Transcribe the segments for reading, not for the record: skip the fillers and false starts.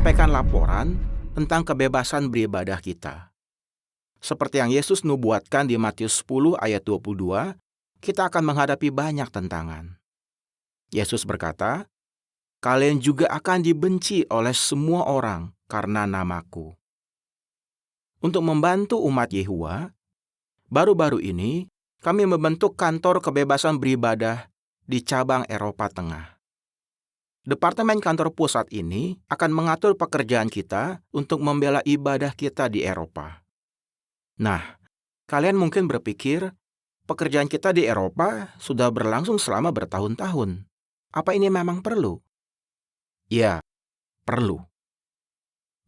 menyampaikan laporan tentang kebebasan beribadah kita. Seperti yang Yesus nubuatkan di Matius 10 ayat 22, kita akan menghadapi banyak tantangan. Yesus berkata, "Kalian juga akan dibenci oleh semua orang karena namaku." Untuk membantu umat Yehuwa, baru-baru ini kami membentuk kantor kebebasan beribadah di cabang Eropa Tengah. Departemen kantor pusat ini akan mengatur pekerjaan kita untuk membela ibadah kita di Eropa. Nah, kalian mungkin berpikir, pekerjaan kita di Eropa sudah berlangsung selama bertahun-tahun. Apa ini memang perlu? Ya, perlu.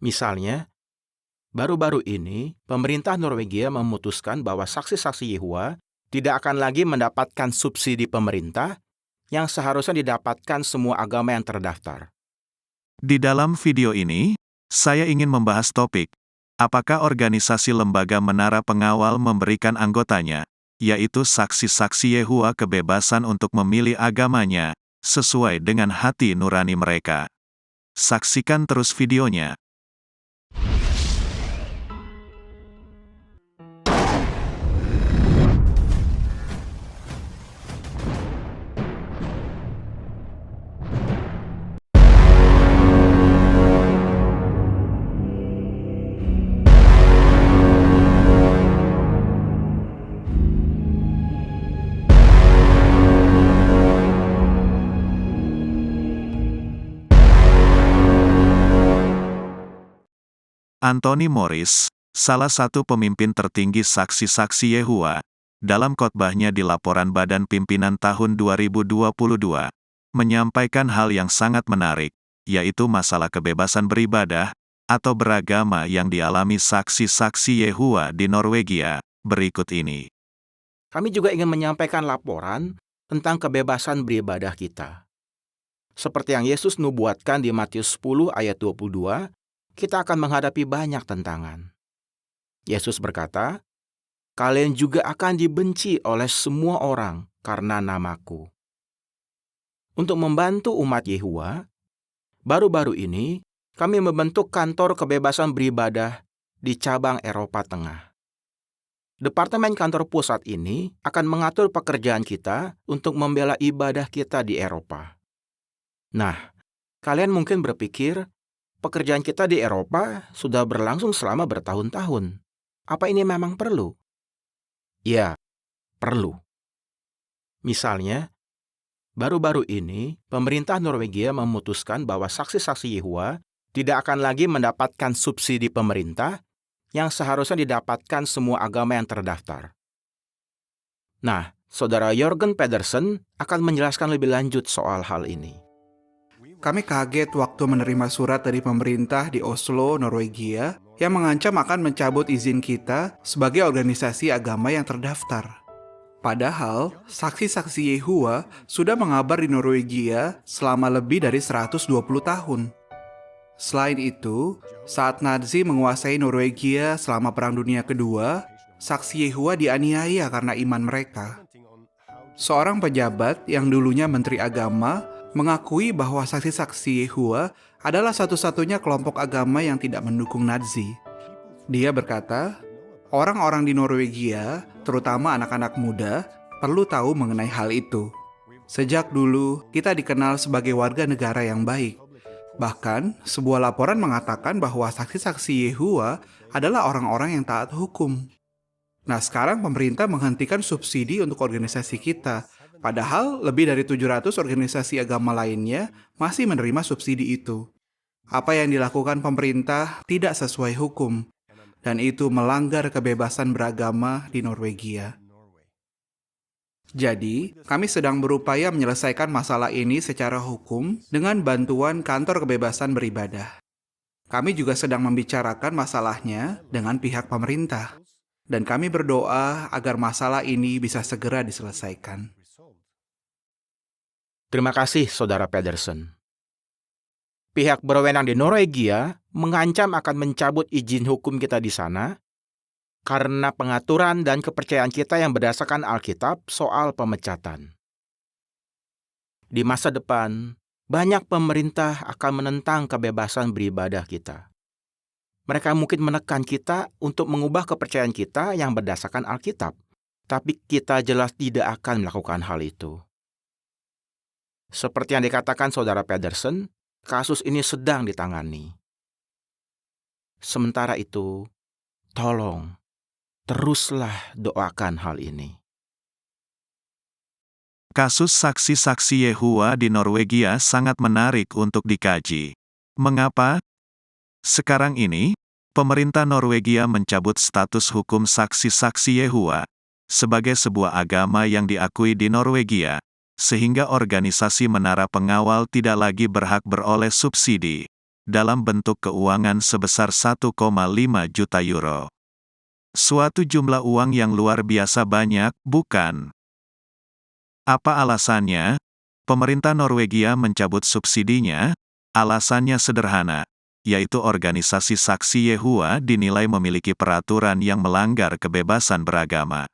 Misalnya, baru-baru ini pemerintah Norwegia memutuskan bahwa saksi-saksi Yehuwa tidak akan lagi mendapatkan subsidi pemerintah yang seharusnya didapatkan semua agama yang terdaftar. Di dalam video ini, saya ingin membahas topik, apakah organisasi lembaga menara pengawal memberikan anggotanya, yaitu saksi-saksi Yehuwa kebebasan untuk memilih agamanya, sesuai dengan hati nurani mereka. Saksikan terus videonya. Anthony Morris, salah satu pemimpin tertinggi saksi-saksi Yehuwa, dalam khotbahnya di laporan Badan Pimpinan tahun 2022, menyampaikan hal yang sangat menarik, yaitu masalah kebebasan beribadah, atau beragama yang dialami saksi-saksi Yehuwa di Norwegia, berikut ini. Kami juga ingin menyampaikan laporan tentang kebebasan beribadah kita. Seperti yang Yesus nubuatkan di Matius 10 ayat 22, kita akan menghadapi banyak tantangan. Yesus berkata, "Kalian juga akan dibenci oleh semua orang karena namaku." Untuk membantu umat Yehuwa, baru-baru ini kami membentuk kantor kebebasan beribadah di cabang Eropa Tengah. Departemen kantor pusat ini akan mengatur pekerjaan kita untuk membela ibadah kita di Eropa. Nah, kalian mungkin berpikir, pekerjaan kita di Eropa sudah berlangsung selama bertahun-tahun. Apa ini memang perlu? Ya, perlu. Misalnya, baru-baru ini pemerintah Norwegia memutuskan bahwa saksi-saksi Yehuwa tidak akan lagi mendapatkan subsidi pemerintah yang seharusnya didapatkan semua agama yang terdaftar. Nah, Saudara Jørgen Pedersen akan menjelaskan lebih lanjut soal hal ini. Kami kaget waktu menerima surat dari pemerintah di Oslo, Norwegia, yang mengancam akan mencabut izin kita sebagai organisasi agama yang terdaftar. Padahal, saksi-saksi Yehuwa sudah mengabar di Norwegia selama lebih dari 120 tahun. Selain itu, saat Nazi menguasai Norwegia selama Perang Dunia Kedua, saksi Yehuwa dianiaya karena iman mereka. Seorang pejabat yang dulunya Menteri Agama mengakui bahwa saksi-saksi Yehuwa adalah satu-satunya kelompok agama yang tidak mendukung Nazi. Dia berkata, orang-orang di Norwegia, terutama anak-anak muda, perlu tahu mengenai hal itu. Sejak dulu, kita dikenal sebagai warga negara yang baik. Bahkan, sebuah laporan mengatakan bahwa saksi-saksi Yehuwa adalah orang-orang yang taat hukum. Nah, sekarang pemerintah menghentikan subsidi untuk organisasi kita. Padahal lebih dari 700 organisasi agama lainnya masih menerima subsidi itu. Apa yang dilakukan pemerintah tidak sesuai hukum, dan itu melanggar kebebasan beragama di Norwegia. Jadi, kami sedang berupaya menyelesaikan masalah ini secara hukum dengan bantuan Kantor Kebebasan Beribadah. Kami juga sedang membicarakan masalahnya dengan pihak pemerintah, dan kami berdoa agar masalah ini bisa segera diselesaikan. Terima kasih, Saudara Pedersen. Pihak berwenang di Norwegia mengancam akan mencabut izin hukum kita di sana karena pengaturan dan kepercayaan kita yang berdasarkan Alkitab soal pemecatan. Di masa depan, banyak pemerintah akan menentang kebebasan beribadah kita. Mereka mungkin menekan kita untuk mengubah kepercayaan kita yang berdasarkan Alkitab, tapi kita jelas tidak akan melakukan hal itu. Seperti yang dikatakan Saudara Pedersen, kasus ini sedang ditangani. Sementara itu, tolong, teruslah doakan hal ini. Kasus saksi-saksi Yehua di Norwegia sangat menarik untuk dikaji. Mengapa? Sekarang ini, pemerintah Norwegia mencabut status hukum saksi-saksi Yehua sebagai sebuah agama yang diakui di Norwegia, sehingga organisasi menara pengawal tidak lagi berhak beroleh subsidi dalam bentuk keuangan sebesar 1,5 juta euro. Suatu jumlah uang yang luar biasa banyak, bukan? Apa alasannya? Pemerintah Norwegia mencabut subsidinya. Alasannya sederhana, yaitu organisasi saksi Yehua dinilai memiliki peraturan yang melanggar kebebasan beragama.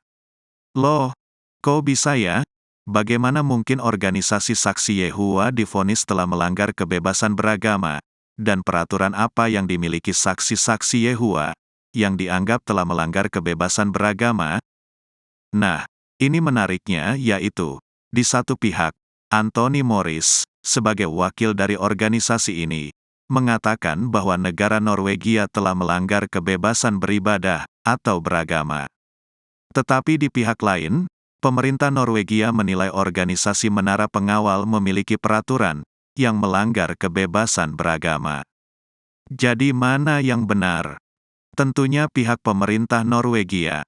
Loh, kok bisa ya? Bagaimana mungkin organisasi saksi Yehua divonis telah melanggar kebebasan beragama? Dan peraturan apa yang dimiliki saksi-saksi Yehua yang dianggap telah melanggar kebebasan beragama? Nah, ini menariknya, yaitu, di satu pihak, Anthony Morris, sebagai wakil dari organisasi ini, mengatakan bahwa negara Norwegia telah melanggar kebebasan beribadah atau beragama. Tetapi di pihak lain, pemerintah Norwegia menilai organisasi menara pengawal memiliki peraturan yang melanggar kebebasan beragama. Jadi mana yang benar? Tentunya pihak pemerintah Norwegia.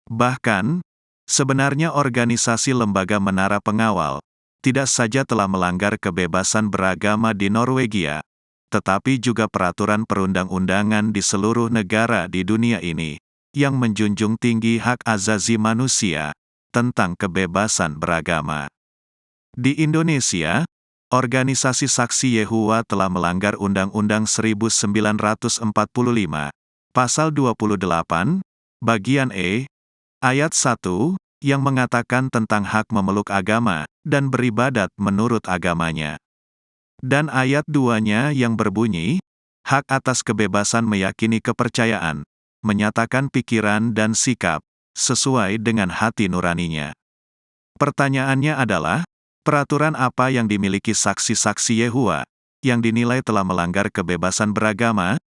Bahkan, sebenarnya organisasi lembaga menara pengawal tidak saja telah melanggar kebebasan beragama di Norwegia, tetapi juga peraturan perundang-undangan di seluruh negara di dunia ini yang menjunjung tinggi hak asasi manusia tentang kebebasan beragama. Di Indonesia, organisasi saksi Yehua telah melanggar Undang-Undang 1945, Pasal 28, Bagian E, Ayat 1, yang mengatakan tentang hak memeluk agama dan beribadat menurut agamanya. Dan ayat 2-nya yang berbunyi, hak atas kebebasan meyakini kepercayaan, menyatakan pikiran dan sikap, sesuai dengan hati nuraninya. Pertanyaannya adalah, peraturan apa yang dimiliki saksi-saksi Yehua, yang dinilai telah melanggar kebebasan beragama?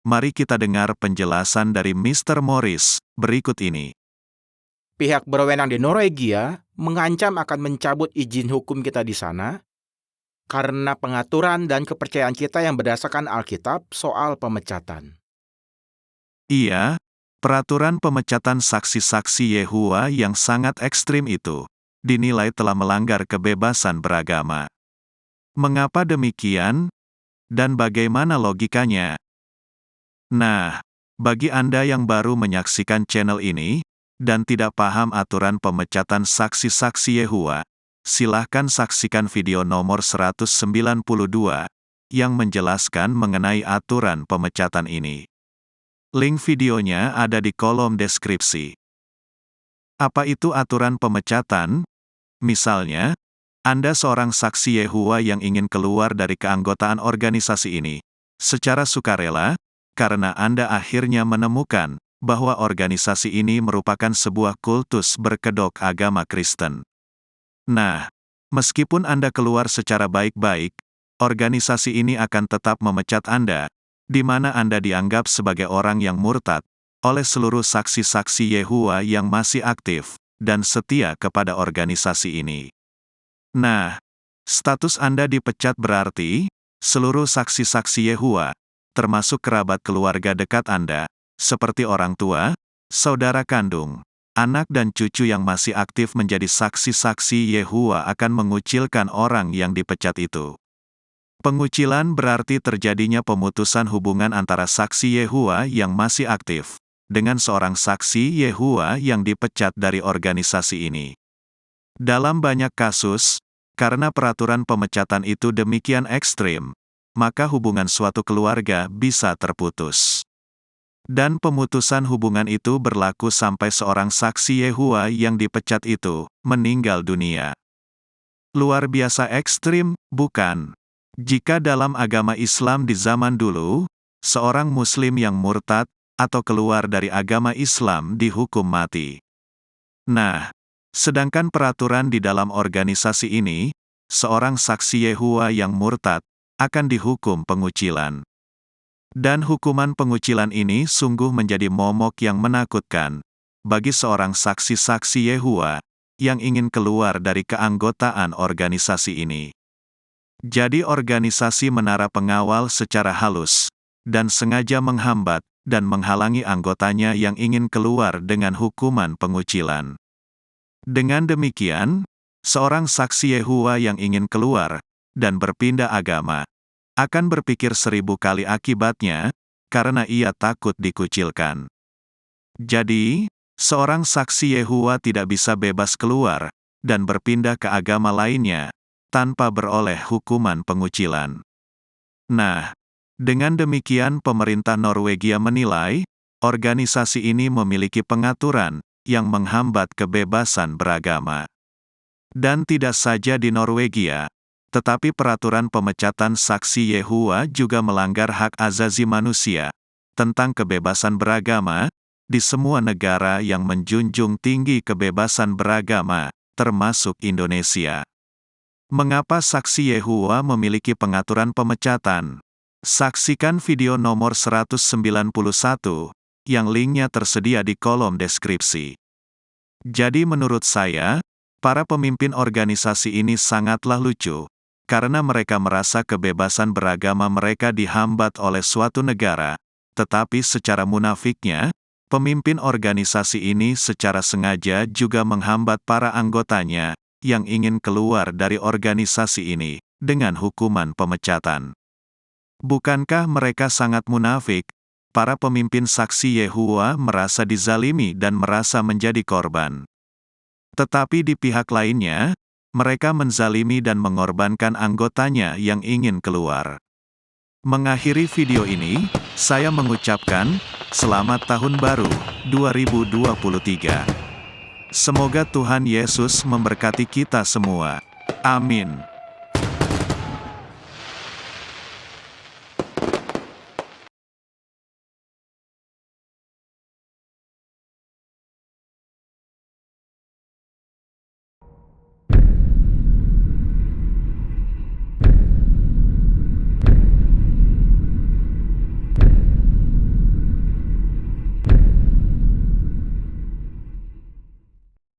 Mari kita dengar penjelasan dari Mr. Morris berikut ini. Pihak berwenang di Norwegia mengancam akan mencabut izin hukum kita di sana karena pengaturan dan kepercayaan kita yang berdasarkan Alkitab soal pemecatan. Iya, peraturan pemecatan saksi-saksi Yehua yang sangat ekstrim itu dinilai telah melanggar kebebasan beragama. Mengapa demikian? Dan bagaimana logikanya? Nah, bagi Anda yang baru menyaksikan channel ini, dan tidak paham aturan pemecatan saksi-saksi Yehua, silahkan saksikan video nomor 192, yang menjelaskan mengenai aturan pemecatan ini. Link videonya ada di kolom deskripsi. Apa itu aturan pemecatan? Misalnya, Anda seorang saksi Yehua yang ingin keluar dari keanggotaan organisasi ini, secara sukarela, karena Anda akhirnya menemukan bahwa organisasi ini merupakan sebuah kultus berkedok agama Kristen. Nah, meskipun Anda keluar secara baik-baik, organisasi ini akan tetap memecat Anda, di mana Anda dianggap sebagai orang yang murtad oleh seluruh saksi-saksi Yehua yang masih aktif dan setia kepada organisasi ini. Nah, status Anda dipecat berarti seluruh saksi-saksi Yehua, termasuk kerabat keluarga dekat Anda, seperti orang tua, saudara kandung, anak dan cucu yang masih aktif menjadi saksi-saksi Yehua akan mengucilkan orang yang dipecat itu. Pengucilan berarti terjadinya pemutusan hubungan antara saksi Yehua yang masih aktif dengan seorang saksi Yehua yang dipecat dari organisasi ini. Dalam banyak kasus, karena peraturan pemecatan itu demikian ekstrim, maka hubungan suatu keluarga bisa terputus. Dan pemutusan hubungan itu berlaku sampai seorang saksi Yehua yang dipecat itu meninggal dunia. Luar biasa ekstrim, bukan? Jika dalam agama Islam di zaman dulu, seorang Muslim yang murtad atau keluar dari agama Islam dihukum mati. Nah, sedangkan peraturan di dalam organisasi ini, seorang saksi Yehova yang murtad akan dihukum pengucilan. Dan hukuman pengucilan ini sungguh menjadi momok yang menakutkan bagi seorang saksi-saksi Yehova yang ingin keluar dari keanggotaan organisasi ini. Jadi organisasi Menara Pengawal secara halus dan sengaja menghambat dan menghalangi anggotanya yang ingin keluar dengan hukuman pengucilan. Dengan demikian, seorang saksi Yehova yang ingin keluar dan berpindah agama akan berpikir 1000 kali akibatnya karena ia takut dikucilkan. Jadi, seorang saksi Yehova tidak bisa bebas keluar dan berpindah ke agama lainnya tanpa beroleh hukuman pengucilan. Nah, dengan demikian pemerintah Norwegia menilai organisasi ini memiliki pengaturan yang menghambat kebebasan beragama. Dan tidak saja di Norwegia, tetapi peraturan pemecatan saksi Yehova juga melanggar hak asasi manusia tentang kebebasan beragama di semua negara yang menjunjung tinggi kebebasan beragama, termasuk Indonesia. Mengapa saksi Yehova memiliki pengaturan pemecatan? Saksikan video nomor 191, yang linknya tersedia di kolom deskripsi. Jadi menurut saya, para pemimpin organisasi ini sangatlah lucu, karena mereka merasa kebebasan beragama mereka dihambat oleh suatu negara, tetapi secara munafiknya, pemimpin organisasi ini secara sengaja juga menghambat para anggotanya yang ingin keluar dari organisasi ini dengan hukuman pemecatan. Bukankah mereka sangat munafik? Para pemimpin saksi Yehova merasa dizalimi dan merasa menjadi korban. Tetapi di pihak lainnya, mereka menzalimi dan mengorbankan anggotanya yang ingin keluar. Mengakhiri video ini, saya mengucapkan, Selamat Tahun Baru 2023. Semoga Tuhan Yesus memberkati kita semua. Amin.